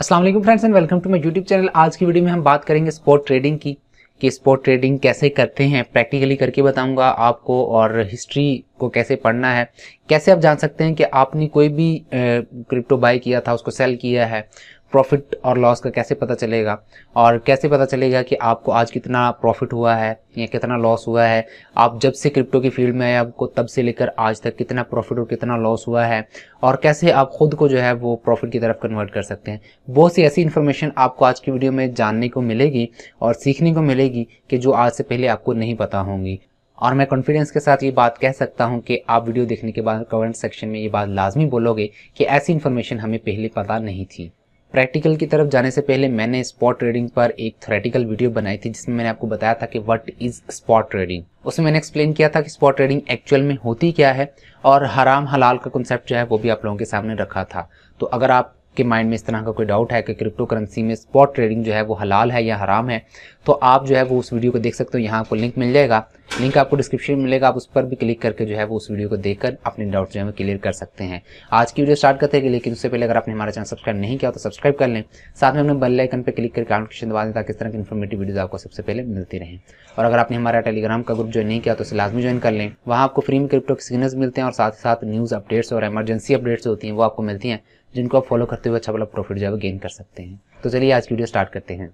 अस्सलाम वालेकुम friends and welcome to my YouTube channel. आज की वीडियो में हम बात करेंगे स्पॉट ट्रेडिंग की कि स्पॉट ट्रेडिंग कैसे करते हैं, प्रैक्टिकली करके बताऊंगा आपको, और हिस्ट्री को कैसे पढ़ना है, कैसे आप जान सकते हैं कि आपने कोई भी क्रिप्टो बाय किया था उसको सेल किया है, प्रॉफिट और लॉस का कैसे पता चलेगा, और कैसे पता चलेगा कि आपको आज कितना प्रॉफिट हुआ है या कितना लॉस हुआ है। आप जब से क्रिप्टो की फील्ड में आए आपको तब से लेकर आज तक कितना प्रॉफिट और कितना लॉस हुआ है, और कैसे आप खुद को जो है वो प्रॉफिट की तरफ कन्वर्ट कर सकते हैं। बहुत सी ऐसी इन्फॉर्मेशन आपको आज की वीडियो में जानने को मिलेगी और सीखने को मिलेगी कि जो आज से पहले आपको नहीं पता होंगी। और मैं कॉन्फिडेंस के साथ ये बात कह सकता हूँ कि आप वीडियो देखने के बाद कमेंट सेक्शन में ये बात लाजमी बोलोगे कि ऐसी इन्फॉर्मेशन हमें पहले पता नहीं थी। प्रैक्टिकल की तरफ जाने से पहले मैंने स्पॉट ट्रेडिंग पर एक थ्योरेटिकल वीडियो बनाई थी जिसमें मैंने आपको बताया था कि व्हाट इज स्पॉट ट्रेडिंग। उसमें मैंने एक्सप्लेन किया था कि स्पॉट ट्रेडिंग एक्चुअल में होती क्या है, और हराम हलाल का कॉन्सेप्ट जो है वो भी आप लोगों के सामने रखा था। तो अगर आप के माइंड में इस तरह का कोई डाउट है कि क्रिप्टो करेंसी में स्पॉट ट्रेडिंग जो है वो हलाल है या हराम है, तो आप जो है वो उस वीडियो को देख सकते हो। यहाँ आपको लिंक मिल जाएगा, लिंक आपको डिस्क्रिप्शन में मिलेगा, आप उस पर भी क्लिक करके जो है वो उस वीडियो को देखकर अपने डाउट जो है वो क्लियर कर सकते हैं। आज की वीडियो स्टार्ट करते हैं, लेकिन उससे पहले अगर आपने हमारा चैनल सब्सक्राइब नहीं किया तो सब्सक्राइब कर लें, साथ में अपने बेल आइकन पर क्लिक करके नोटिफिकेशन दबा दें ताकि इस तरह की इन्फॉर्मेटिव वीडियोज आपको सबसे पहले मिलती रहें। और अगर आपने हमारा टेलीग्राम का ग्रुप ज्वाइन नहीं किया तो उसे लाजमी ज्वाइन कर लें। वहाँ आपको फ्री में क्रिप्टो के सिग्नल्स मिलते हैं और साथ ही साथ न्यूज़ अपडेट्स और इमरजेंसी अपडेट्स होती हैं वो आपको मिलती हैं, जिनको आप फॉलो करते हुए अच्छा वाला प्रॉफिट जो है वो गेन कर सकते हैं। तो चलिए आज की वीडियो स्टार्ट करते हैं।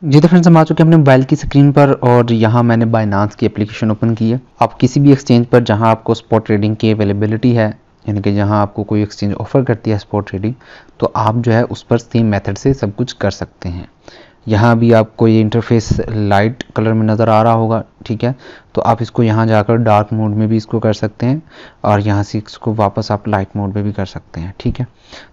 जी तो फ्रेंड्स, हम आ चुके हैं अपने मोबाइल की स्क्रीन पर और यहाँ मैंने बाइनांस की एप्लीकेशन ओपन की है। आप किसी भी एक्सचेंज पर जहाँ आपको स्पॉट ट्रेडिंग की अवेलेबिलिटी है, यानी कि जहाँ आपको कोई एक्सचेंज ऑफर करती है स्पॉट ट्रेडिंग, तो आप जो है उस पर सेम मेथड से सब कुछ कर सकते हैं। यहाँ भी आपको ये इंटरफेस लाइट कलर में नज़र आ रहा होगा, ठीक है। तो आप इसको यहाँ जाकर डार्क मोड में भी इसको कर सकते हैं और यहाँ से इसको वापस आप लाइट मोड में भी कर सकते हैं, ठीक है।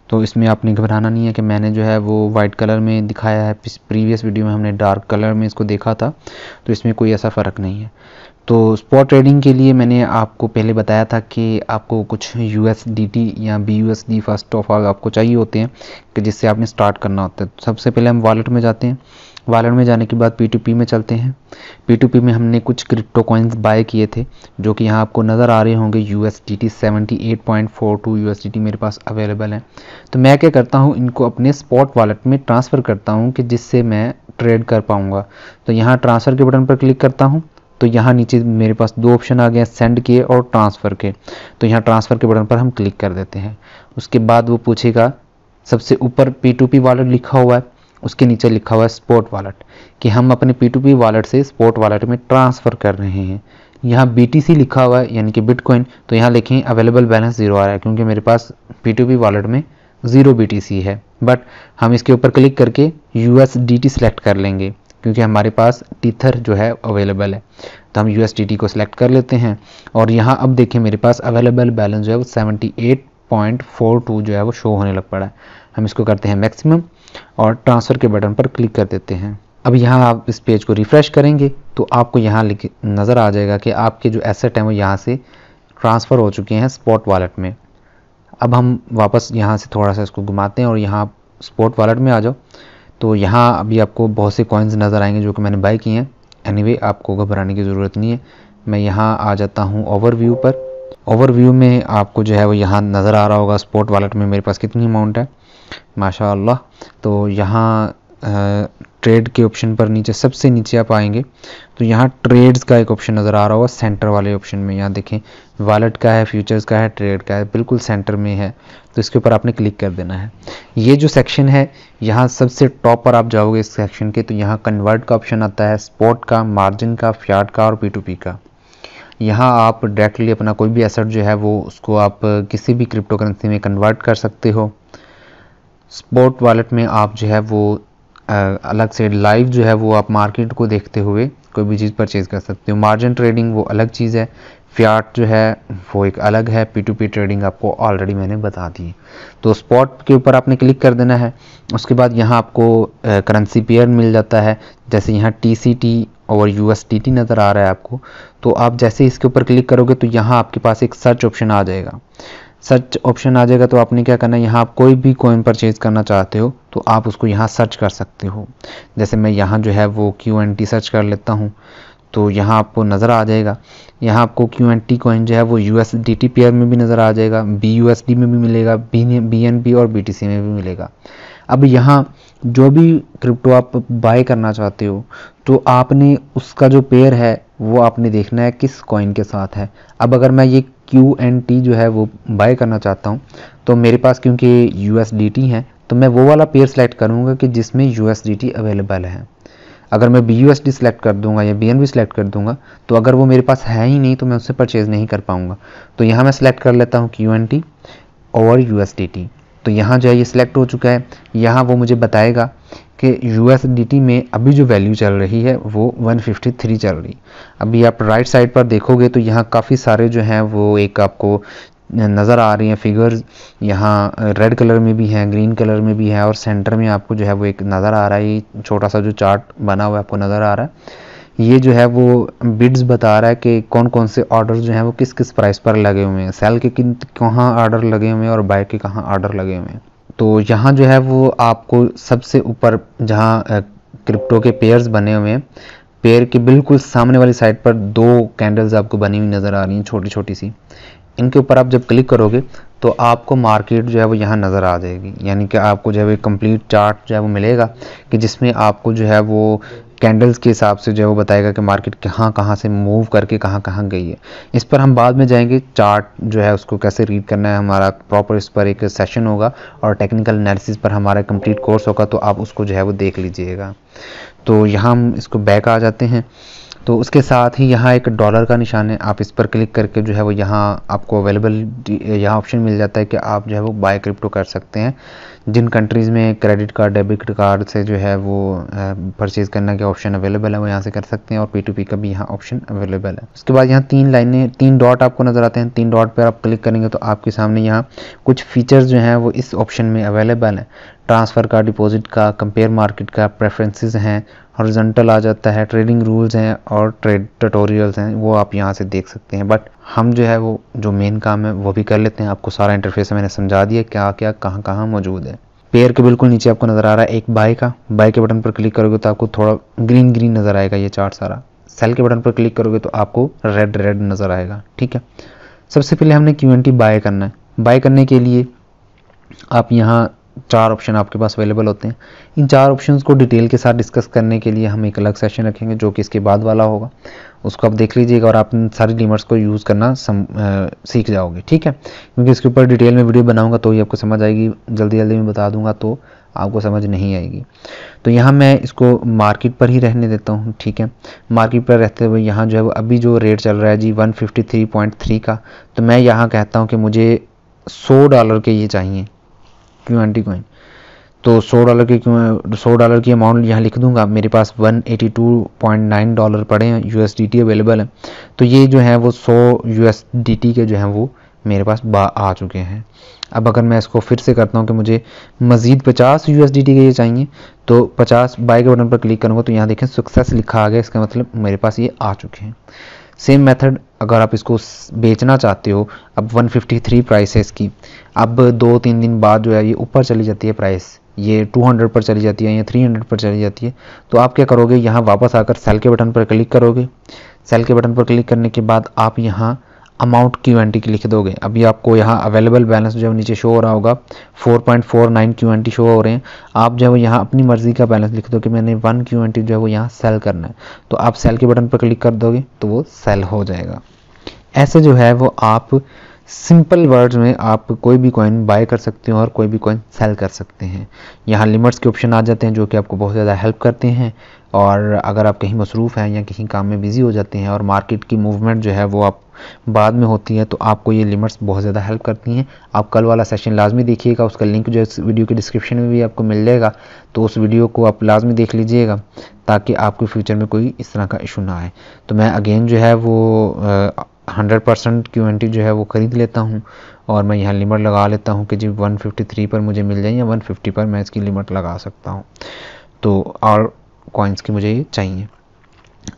तो इसमें आपने घबराना नहीं है कि मैंने जो है वो वाइट कलर में दिखाया है, प्रीवियस वीडियो में हमने डार्क कलर में इसको देखा था, तो इसमें कोई ऐसा फ़र्क नहीं है। तो स्पॉट ट्रेडिंग के लिए मैंने आपको पहले बताया था कि आपको कुछ USDT या BUSD फर्स्ट ऑफ ऑल आपको चाहिए होते हैं कि जिससे आपने स्टार्ट करना होता है। तो सबसे पहले हम वॉलेट में जाते हैं, वॉलेट में जाने के बाद P2P में चलते हैं। P2P में हमने कुछ क्रिप्टो कॉइन्स बाय किए थे जो कि यहाँ आपको नज़र आ रहे होंगे। USDT 78.42 USDT मेरे पास अवेलेबल है। तो मैं क्या करता हूँ, इनको अपने स्पॉट वॉलेट में ट्रांसफ़र करता हूँ कि जिससे मैं ट्रेड कर पाऊँगा। तो यहाँ ट्रांसफ़र के बटन पर क्लिक करता हूँ तो यहाँ नीचे मेरे पास दो ऑप्शन आ गए हैं, सेंड के और ट्रांसफ़र के। तो यहाँ ट्रांसफ़र के बटन पर हम क्लिक कर देते हैं। उसके बाद वो पूछेगा, सबसे ऊपर P2P वॉलेट लिखा हुआ है, उसके नीचे लिखा हुआ है स्पॉट वॉलेट, कि हम अपने P2P वॉलेट से स्पॉट वॉलेट में ट्रांसफ़र कर रहे हैं। यहाँ BTC लिखा हुआ है यानी कि बिटकॉइन, तो यहाँ लिखें अवेलेबल बैलेंस 0 आ रहा है क्योंकि मेरे पास P2P वॉलेट में 0 BTC है। बट हम इसके ऊपर क्लिक करके USDT सेलेक्ट कर लेंगे क्योंकि हमारे पास टीथर जो है अवेलेबल है। तो हम USDT को सिलेक्ट कर लेते हैं और यहाँ अब देखें मेरे पास अवेलेबल बैलेंस जो है वो 78.42 जो है वो शो होने लग पड़ा है। हम इसको करते हैं मैक्सिमम और ट्रांसफ़र के बटन पर क्लिक कर देते हैं। अब यहाँ आप इस पेज को रिफ़्रेश करेंगे तो आपको यहाँ नज़र आ जाएगा कि आपके जो एसेट हैं वो यहाँ से ट्रांसफ़र हो चुके हैं स्पॉट वॉलेट में। अब हम वापस यहाँ से थोड़ा सा इसको घुमाते हैं और यहाँ स्पॉट वॉलेट में आ जाओ। तो यहाँ अभी आपको बहुत से कॉइन्स नज़र आएंगे जो कि मैंने बाय किए हैं। एनीवे आपको घबराने की ज़रूरत नहीं है। मैं यहाँ आ जाता हूँ ओवरव्यू पर। ओवरव्यू में आपको जो है वो यहाँ नज़र आ रहा होगा स्पॉट वॉलेट में मेरे पास कितनी अमाउंट है, माशाअल्लाह। तो यहाँ ट्रेड के ऑप्शन पर नीचे सबसे नीचे आप आएंगे तो यहाँ ट्रेड्स का एक ऑप्शन नज़र आ रहा होगा सेंटर वाले ऑप्शन में। यहाँ देखें वॉलेट का है, फ्यूचर्स का है, ट्रेड का है, बिल्कुल सेंटर में है। तो इसके ऊपर आपने क्लिक कर देना है। ये जो सेक्शन है यहाँ सबसे टॉप पर आप जाओगे इस सेक्शन के, तो यहाँ कन्वर्ट का ऑप्शन आता है, स्पॉट का, मार्जिन का, फियाट का और P2P का। यहाँ आप डायरेक्टली अपना कोई भी एसेट जो है वो उसको आप किसी भी क्रिप्टो करेंसी में कन्वर्ट कर सकते हो। स्पॉट वॉलेट में आप जो है वो अलग से लाइव जो है वो आप मार्केट को देखते हुए कोई भी चीज़ परचेज़ कर सकते हो। मार्जिन ट्रेडिंग वो अलग चीज़ है, फियाट जो है वो एक अलग है, P2P ट्रेडिंग आपको ऑलरेडी मैंने बता दी। तो स्पॉट के ऊपर आपने क्लिक कर देना है। उसके बाद यहाँ आपको करेंसी पेयर मिल जाता है, जैसे यहाँ TCT और USDT नज़र आ रहा है आपको। तो आप जैसे इसके ऊपर क्लिक करोगे तो यहाँ आपके पास एक सर्च ऑप्शन आ जाएगा। सर्च ऑप्शन आ जाएगा तो आपने क्या करना है, यहाँ आप कोई भी कॉइन परचेज करना चाहते हो तो आप उसको यहाँ सर्च कर सकते हो। जैसे मैं यहाँ जो है वो QNT सर्च कर लेता हूँ। तो यहाँ आपको नज़र आ जाएगा। यहाँ आपको QNT कॉइन जो है वो USDT पेयर में भी नज़र आ जाएगा, BUSD में भी मिलेगा, BNB और BTC में भी मिलेगा। अब यहाँ जो भी क्रिप्टो आप बाय करना चाहते हो तो आपने उसका जो पेयर है वो आपने देखना है किस कॉइन के साथ है। अब अगर मैं ये QNT जो है वो बाय करना चाहता हूँ तो मेरे पास क्योंकि USDT है तो मैं वो वाला पेयर सेलेक्ट करूँगा कि जिसमें USDT अवेलेबल है। अगर मैं BUSD सेलेक्ट कर दूंगा या BNB सेलेक्ट कर दूंगा तो अगर वो मेरे पास है ही नहीं तो मैं उससे परचेज़ नहीं कर पाऊंगा। तो यहाँ मैं सेलेक्ट कर लेता हूँ QNT और USDT। तो यहाँ जो है ये सिलेक्ट हो चुका है। यहाँ वो मुझे बताएगा कि USDT में अभी जो वैल्यू चल रही है वो 153 चल रही। अभी आप राइट साइड पर देखोगे तो यहाँ काफ़ी सारे जो हैं वो एक आपको नज़र आ रही हैं फिगर्स। यहाँ रेड कलर में भी हैं, ग्रीन कलर में भी है और सेंटर में आपको जो है वो एक नज़र आ रहा है, छोटा सा जो चार्ट बना हुआ है आपको नज़र आ रहा है। ये जो है वो बिड्स बता रहा है कि कौन कौन से ऑर्डर जो हैं वो किस किस प्राइस पर लगे हुए हैं, सेल के कहाँ ऑर्डर लगे हुए हैं और बाय के कहाँ ऑर्डर लगे हुए हैं। तो यहाँ जो है वो आपको सबसे ऊपर जहाँ क्रिप्टो के पेयर्स बने हुए हैं, पेयर के बिल्कुल सामने वाली साइड पर 2 कैंडल्स आपको बनी हुई नज़र आ रही हैं छोटी छोटी सी। इनके ऊपर आप जब क्लिक करोगे तो आपको मार्केट जो है वो यहाँ नज़र आ जाएगी, यानी कि आपको जो है वो कंप्लीट चार्ट जो है वो मिलेगा कि जिसमें आपको जो है वो कैंडल्स के हिसाब से जो है वो बताएगा कि मार्केट कहाँ कहाँ से मूव करके कहाँ कहाँ गई है। इस पर हम बाद में जाएंगे, चार्ट जो है उसको कैसे रीड करना है, हमारा प्रॉपर इस पर एक सेशन होगा और टेक्निकल एनालिसिस पर हमारा कंप्लीट कोर्स होगा, तो आप उसको जो है वो देख लीजिएगा। तो यहाँ हम इसको बैक आ जाते हैं। तो उसके साथ ही यहाँ एक डॉलर का निशान है, आप इस पर क्लिक करके जो है वो यहाँ आपको अवेलेबल यहाँ ऑप्शन मिल जाता है कि आप जो है वो बाय क्रिप्टो कर सकते हैं। जिन कंट्रीज़ में क्रेडिट कार्ड डेबिट कार्ड से जो है वो परचेज़ करने के ऑप्शन अवेलेबल है वो यहाँ से कर सकते हैं और P2P का भी यहाँ ऑप्शन अवेलेबल है। उसके बाद यहाँ 3 लाइनें 3 डॉट आपको नज़र आते हैं। 3 डॉट पर आप क्लिक करेंगे तो आपके सामने यहाँ कुछ फीचर्स जो हैं वो इस ऑप्शन में अवेलेबल है। ट्रांसफ़र का, डिपॉजिट का, कंपेयर मार्केट का, प्रेफरेंसेस हैं, हॉरिजॉन्टल आ जाता है, ट्रेडिंग रूल्स हैं और ट्रेड ट्यूटोरियल्स हैं, वो आप यहाँ से देख सकते हैं। बट हम जो है वो जो मेन काम है वो भी कर लेते हैं। आपको सारा इंटरफेस मैंने समझा दिया क्या क्या कहाँ कहाँ मौजूद है। पेयर के बिल्कुल नीचे आपको नज़र आ रहा है एक बाय का, बाय के बटन पर क्लिक करोगे तो आपको थोड़ा ग्रीन ग्रीन नज़र आएगा ये चार्ट सारा। सेल के बटन पर क्लिक करोगे तो आपको रेड रेड नज़र आएगा। ठीक है, सबसे पहले हमने QNT बाय करना है। बाय करने के लिए आप यहाँ 4 ऑप्शन आपके पास अवेलेबल होते हैं। इन 4 ऑप्शंस को डिटेल के साथ डिस्कस करने के लिए हम एक अलग सेशन रखेंगे जो कि इसके बाद वाला होगा, उसको आप देख लीजिएगा और आप इन सारी लिमिट्स को यूज़ करना सीख जाओगे। ठीक है, क्योंकि इसके ऊपर डिटेल में वीडियो बनाऊंगा तो ही आपको समझ आएगी, जल्दी जल्दी में बता दूंगा तो आपको समझ नहीं आएगी। तो यहाँ मैं इसको मार्केट पर ही रहने देता हूँ। ठीक है, मार्केट पर रहते हुए यहाँ जो है वो अभी जो रेट चल रहा है जी 153.3 का, तो मैं यहाँ कहता हूँ कि मुझे $100 के ये चाहिए QNT कॉइन। तो $100 की अमाउंट यहाँ लिख दूंगा। मेरे पास $182.9 पड़े हैं, USDT अवेलेबल है। तो ये जो है वो 100 USDT के जो हैं वो मेरे पास आ चुके हैं। अब अगर मैं इसको फिर से करता हूँ कि मुझे मज़ीद 50 USDT के ये चाहिए तो 50 बाय के बटन पर क्लिक करूँगा तो यहाँ देखें सक्सेस लिखा आ गया, इसका मतलब मेरे पास ये आ चुके हैं। सेम मेथड अगर आप इसको बेचना चाहते हो, अब 153 प्राइस है इसकी, अब 2-3 दिन बाद जो है ये ऊपर चली जाती है प्राइस, ये 200 पर चली जाती है या 300 पर चली जाती है, तो आप क्या करोगे, यहाँ वापस आकर सेल के बटन पर क्लिक करोगे। सेल के बटन पर क्लिक करने के बाद आप यहाँ अमाउंट QNT की लिख दोगे। अभी आपको यहाँ अवेलेबल बैलेंस जो है नीचे शो हो रहा होगा, 4.49 QNT शो हो रहे हैं। आप जो है यहाँ अपनी मर्ज़ी का बैलेंस लिख दो कि मैंने 1 QNT जो है वो यहाँ सेल करना है, तो आप सेल के बटन पर क्लिक कर दोगे तो वो सेल हो जाएगा। ऐसे जो है वो आप सिंपल वर्ड्स में आप कोई भी कॉइन बाय कर सकते हो और कोई भी कॉइन सेल कर सकते हैं। यहाँ लिमिट्स के ऑप्शन आ जाते हैं जो कि आपको बहुत ज़्यादा हेल्प करते हैं, और अगर आप कहीं मसरूफ़ हैं या कहीं काम में बिज़ी हो जाते हैं और मार्केट की मूवमेंट जो है वो आप बाद में होती है तो आपको ये लिमिट्स बहुत ज़्यादा हेल्प करती हैं। आप कल वाला सेशन लाजमी देखिएगा, उसका लिंक जो है इस वीडियो के डिस्क्रिप्शन में भी आपको मिल जाएगा, तो उस वीडियो को आप लाजमी देख लीजिएगा ताकि आपके फ्यूचर में कोई इस तरह का इशू ना आए। तो मैं अगेन जो है वो 100% QNT जो है वो ख़रीद लेता हूँ और मैं यहाँ लिमिट लगा लेता हूँ कि जी 153 पर मुझे मिल जाए या 150 पर मैं इसकी लिमिट लगा सकता हूँ। तो और कॉइन्स की मुझे ये चाहिए।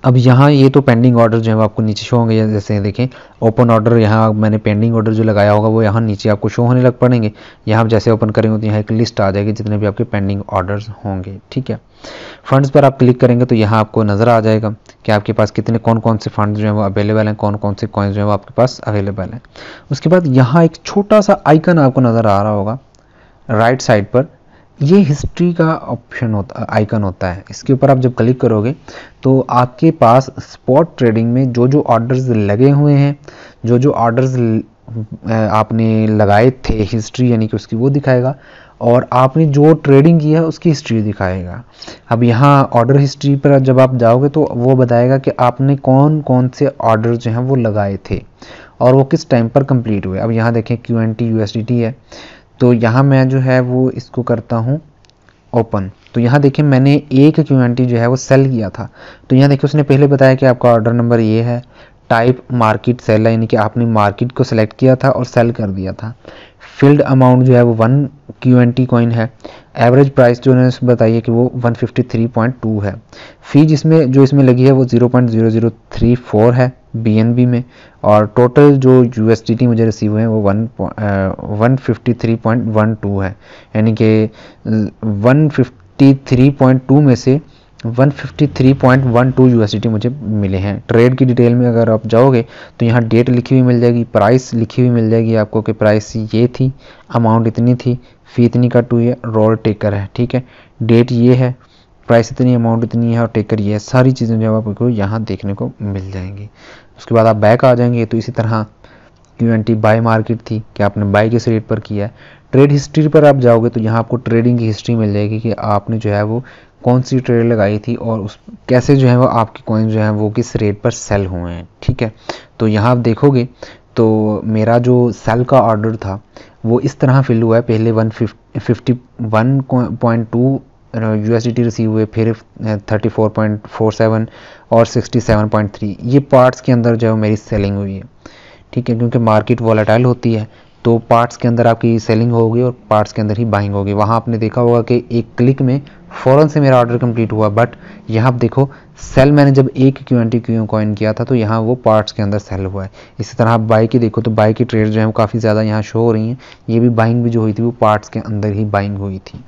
अब यहाँ ये तो पेंडिंग ऑर्डर जो है वो आपको नीचे शो होंगे, जैसे देखें ओपन ऑर्डर, यहाँ मैंने पेंडिंग ऑर्डर जो लगाया होगा वो यहाँ नीचे आपको शो होने लग पड़ेंगे। यहाँ आप जैसे ओपन करेंगे तो यहाँ एक लिस्ट आ जाएगी जितने भी आपके पेंडिंग ऑर्डर्स होंगे। ठीक है, फंड्स पर आप क्लिक करेंगे तो यहाँ आपको नज़र आ जाएगा कि आपके पास कितने कौन कौन से फंड जो है वो अवेलेबल हैं, कौन कौन से कॉइन्स जो है वो आपके पास अवेलेबल हैं। उसके बाद यहाँ एक छोटा सा आइकन आपको नज़र आ रहा होगा राइट साइड पर, ये हिस्ट्री का ऑप्शन होता आइकन होता है। इसके ऊपर आप जब क्लिक करोगे तो आपके पास स्पॉट ट्रेडिंग में जो जो ऑर्डर्स लगे हुए हैं, जो जो ऑर्डर्स आपने लगाए थे, हिस्ट्री यानी कि उसकी वो दिखाएगा, और आपने जो ट्रेडिंग किया है उसकी हिस्ट्री दिखाएगा। अब यहाँ ऑर्डर हिस्ट्री पर जब आप जाओगे तो वो बताएगा कि आपने कौन कौन से ऑर्डर जो हैं वो लगाए थे और वो किस टाइम पर कंप्लीट हुए। अब यहाँ देखें QNT USDT है, तो यहाँ मैं जो है वो इसको करता हूँ ओपन। तो यहाँ देखिए मैंने एक QNT जो है वो सेल किया था। तो यहाँ देखिए उसने पहले बताया कि आपका ऑर्डर नंबर ये है, टाइप मार्केट सेल है, यानी कि आपने मार्केट को सिलेक्ट किया था और सेल कर दिया था। फील्ड अमाउंट जो है वो 1 QNT कॉइन है। एवरेज प्राइस जो उन्होंने बताई है कि वो 153.2 है। फी जिसमें जो इसमें लगी है वो 0.0034 है BNB में, और टोटल जो USDT मुझे रिसीव हुए हैं वो 153.12 है, यानी कि 153.2 में से 153.12 USDT मुझे मिले हैं। ट्रेड की डिटेल में अगर आप जाओगे तो यहाँ डेट लिखी हुई मिल जाएगी, प्राइस लिखी हुई मिल जाएगी आपको कि प्राइस ये थी, अमाउंट इतनी थी, फ़ी इतनी कट हुई है, रोल टेकर है, ठीक है, डेट ये है, प्राइस इतनी, अमाउंट इतनी है और टेकर ये है। सारी चीज़ें जो आपको यहाँ देखने को मिल जाएंगी। उसके बाद आप बैक आ जाएंगे तो इसी तरह QNT बाय मार्केट थी कि आपने बाय किस रेट पर किया है। ट्रेड हिस्ट्री पर आप जाओगे तो यहाँ आपको ट्रेडिंग की हिस्ट्री मिल जाएगी कि आपने जो है वो कौन सी ट्रेड लगाई थी और उस कैसे जो है वो आपके कॉइन जो है वो किस रेट पर सेल हुए हैं, ठीक है। तो यहाँ आप देखोगे तो मेरा जो सेल का ऑर्डर था वो इस तरह फिल हुआ है। पहले 151.2 USDT रिसीव हुए, फिर 34.47 और 67.3, ये पार्ट्स के अंदर जो है मेरी सेलिंग हुई है, ठीक है, क्योंकि मार्केट वॉलेटाइल होती है तो पार्ट्स के अंदर आपकी सेलिंग होगी और पार्ट्स के अंदर ही बाइंग होगी। वहाँ आपने देखा होगा कि एक क्लिक में फ़ौरन से मेरा ऑर्डर कंप्लीट हुआ, बट यहाँ आप देखो सेल मैंने जब एक QNT कॉइन किया था तो यहाँ वो पार्ट्स के अंदर सेल हुआ है। इसी तरह आप बाई की देखो तो बाई की ट्रेड जो है वो काफ़ी ज़्यादा यहाँ शो हो रही हैं। ये भी बाइंग भी जो हुई थी वो पार्ट्स के अंदर ही बाइंग हुई थी।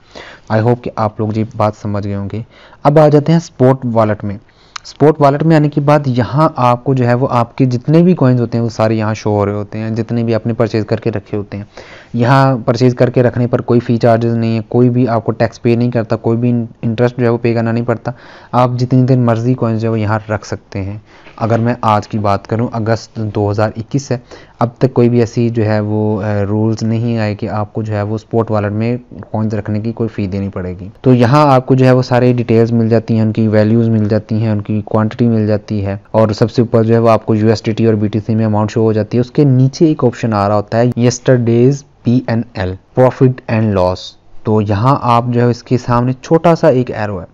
आई होप कि आप लोग ये बात समझ गए होंगे। अब आ जाते हैं स्पॉट वॉलेट में। स्पॉट वॉलेट में आने के बाद यहाँ आपको जो है वो आपके जितने भी कॉइन्स होते हैं वो सारे यहाँ शो हो रहे होते हैं, जितने भी आपने परचेज़ करके रखे होते हैं। यहाँ परचेज़ करके रखने पर कोई फ़ी चार्जेस नहीं है, कोई भी आपको टैक्स पे नहीं करता, कोई भी इंटरेस्ट जो है वो पे करना नहीं पड़ता। आप जितनी देर मर्जी कॉइन्स जो है वो यहाँ रख सकते हैं। अगर मैं आज की बात करूँ, अगस्त 2021 है, अब तक कोई भी ऐसी जो है वो रूल्स नहीं आए कि आपको जो है वो स्पॉट वॉलेट में कॉइन्स रखने की कोई फ़ी देनी पड़ेगी। तो यहाँ आपको जो है वो सारी डिटेल्स मिल जाती हैं, उनकी वैल्यूज़ मिल जाती हैं, उनकी क्वांटिटी मिल जाती है, और सबसे ऊपर जो है वो आपको USDT और BTC में अमाउंट शो हो जाती है। उसके नीचे एक ऑप्शन आ रहा होता है yesterday's PNL, profit and loss. तो यहाँ आप जो है इसके सामने छोटा सा एक एरो है,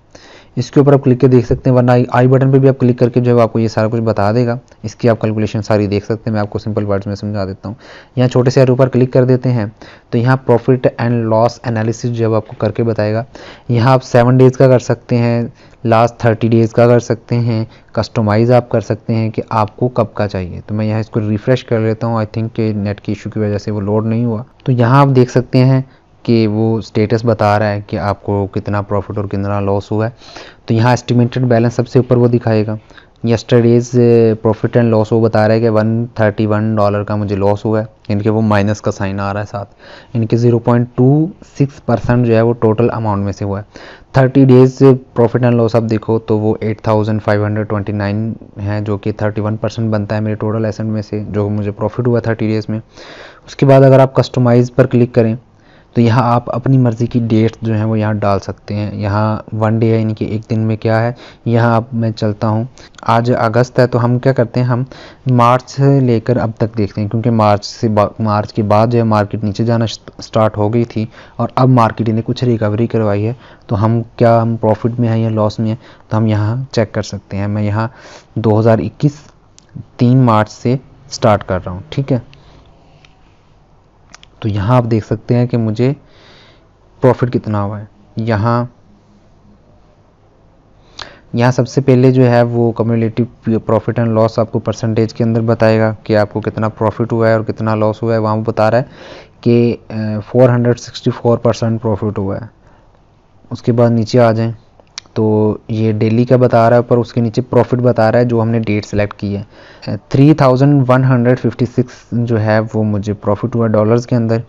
इसके ऊपर आप क्लिक कर देख सकते हैं, वरना आई बटन पे भी आप क्लिक करके जो है आपको ये सारा कुछ बता देगा। इसकी आप कैलकुलेशन सारी देख सकते हैं। मैं आपको सिंपल वर्ड्स में समझा देता हूँ। यहाँ छोटे से एरो पर क्लिक कर देते हैं तो यहाँ प्रॉफिट एंड लॉस एनालिसिस जो है आपको करके बताएगा। यहाँ आप 7 डेज़ का कर सकते हैं, लास्ट 30 डेज़ का कर सकते हैं, कस्टमाइज़ आप कर सकते हैं कि आपको कब का चाहिए। तो मैं यहाँ इसको रिफ़्रेश कर लेता हूँ। आई थिंक कि नेट की इशू की वजह से वो लोड नहीं हुआ। तो यहाँ आप देख सकते हैं कि वो स्टेटस बता रहा है कि आपको कितना प्रॉफिट और कितना लॉस हुआ है। तो यहाँ एस्टिमेटेड बैलेंस सबसे ऊपर वो दिखाएगा। यस्टरडेज प्रॉफिट एंड लॉस वो बता रहा है कि $131 का मुझे लॉस हुआ है, इनके वो माइनस का साइन आ रहा है साथ, इनके 0.26% जो है वो टोटल अमाउंट में से हुआ है। 30 डेज प्रॉफिट एंड लॉस आप देखो तो वो 8529 है, जो कि 31% बनता है मेरे टोटल एसेट में से, जो मुझे प्रॉफिट हुआ 30 डेज़ में। उसके बाद अगर आप कस्टमाइज़ पर क्लिक करें तो यहाँ आप अपनी मर्ज़ी की डेट जो है वो यहाँ डाल सकते हैं। यहाँ 1 डे है, यानी कि एक दिन में क्या है। यहाँ अब मैं चलता हूँ, आज अगस्त है तो हम क्या करते हैं, हम मार्च से लेकर अब तक देखते हैं, क्योंकि मार्च के बाद जो है मार्केट नीचे जाना स्टार्ट हो गई थी और अब मार्केट ने कुछ रिकवरी करवाई है। तो हम प्रॉफिट में हैं या लॉस में हैं तो हम यहाँ चेक कर सकते हैं। मैं यहाँ 2021 3 मार्च से स्टार्ट कर रहा हूँ, ठीक है। तो यहाँ आप देख सकते हैं कि मुझे प्रॉफिट कितना हुआ है। यहाँ सबसे पहले जो है वो कम्युलेटिव प्रॉफिट एंड लॉस आपको परसेंटेज के अंदर बताएगा कि आपको कितना प्रॉफिट हुआ है और कितना लॉस हुआ है। वहाँ वो बता रहा है कि 464% प्रॉफिट हुआ है। उसके बाद नीचे आ जाएं तो ये डेली का बता रहा है, पर उसके नीचे प्रॉफिट बता रहा है जो हमने डेट सेलेक्ट की है। 3156 जो है वो मुझे प्रॉफिट हुआ डॉलर्स के अंदर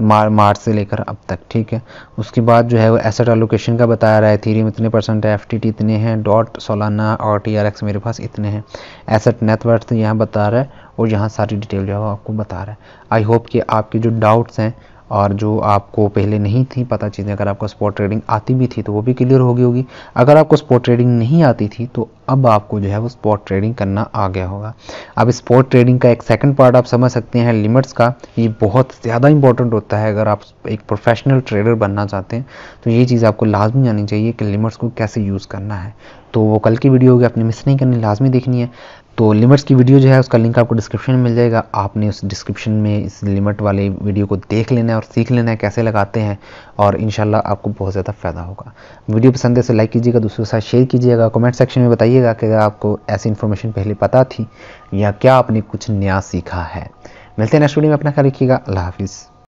मार्च से लेकर अब तक, ठीक है। उसके बाद जो है वो एसेट एलोकेशन का बता रहा है, एथेरियम इतने % है, FTT इतने हैं, डॉट सोलाना और TRX मेरे पास इतने हैं। एसेट नेटवर्थ यहाँ बता रहा है और यहाँ सारी डिटेल जो है वो आपको बता रहा है। आई होप कि आपके जो डाउट्स हैं और जो आपको पहले नहीं थी पता चीज़ें, अगर आपको स्पॉट ट्रेडिंग आती भी थी तो वो भी क्लियर हो गई होगी। अगर आपको स्पॉट ट्रेडिंग नहीं आती थी तो अब आपको जो है वो स्पॉट ट्रेडिंग करना आ गया होगा। अब स्पॉट ट्रेडिंग का एक सेकंड पार्ट आप समझ सकते हैं लिमिट्स का। ये बहुत ज़्यादा इंपॉर्टेंट होता है अगर आप एक प्रोफेशनल ट्रेडर बनना चाहते हैं तो ये चीज़ आपको लाजमी आनी चाहिए कि लिमिट्स को कैसे यूज़ करना है। तो वो कल की वीडियो होगी, आपने मिस नहीं करनी, लाजमी देखनी है। तो लिमिट्स की वीडियो जो है उसका लिंक आपको डिस्क्रिप्शन में मिल जाएगा। आपने उस डिस्क्रिप्शन में इस लिमिट वाले वीडियो को देख लेना है और सीख लेना है कैसे लगाते हैं, और इंशाल्लाह आपको बहुत ज़्यादा फ़ायदा होगा। वीडियो पसंद है तो लाइक कीजिएगा, दूसरों के साथ शेयर कीजिएगा, कमेंट सेक्शन में बताइएगा कि अगर आपको ऐसी इन्फॉर्मेशन पहले पता थी या क्या आपने कुछ नया सीखा है। मिलते हैं नेक्स्ट वीडियो में, अपना ख्याल रखिएगा। अल्लाह हाफिज़।